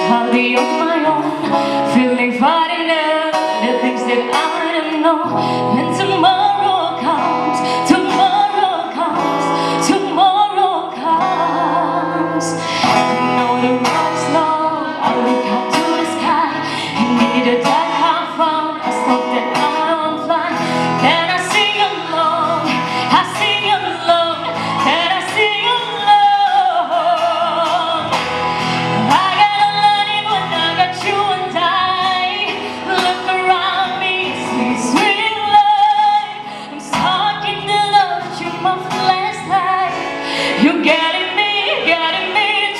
I'll be on my own, feeling fine enough, the things that I don't know. When tomorrow comes, tomorrow comes, tomorrow comes. I know the road is long, I look up to the sky, and in the dark I found a song that I won't fly. Then I sing along, I sing along, then I sing along. I got a lot in when I got you and I. Look around me, see sweet life. I'm starting to love you, my flashlight. You getting me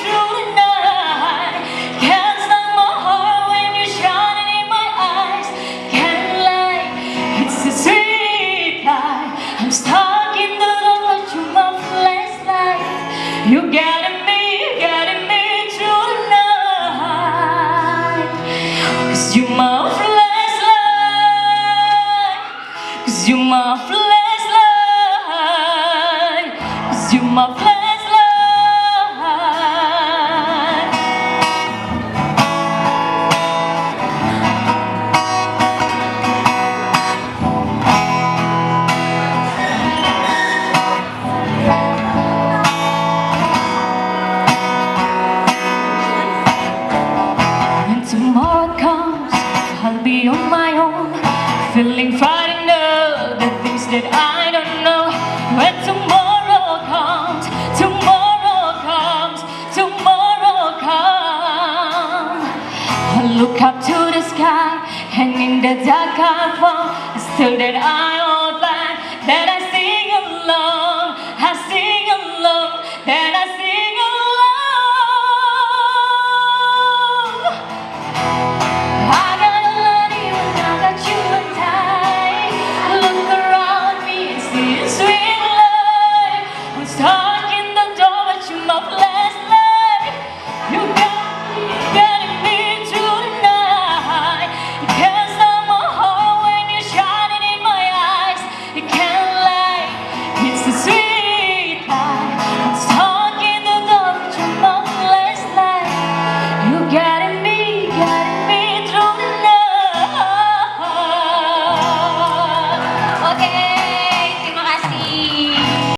through the night. Can't stop my heart when you're shining in my eyes. Can't lie, it's a sweet life. I'm starting to love you, my flashlight. You getting me through the night. 'Cause you my flashlight. 'Cause you my flashlight. 'Cause you my flashlight. When tomorrow comes, I'll be on my own, feeling fine enough, the things that I don't know. When tomorrow comes, tomorrow comes, tomorrow comes. I look up to the sky, and in the dark I found still that I won't find that I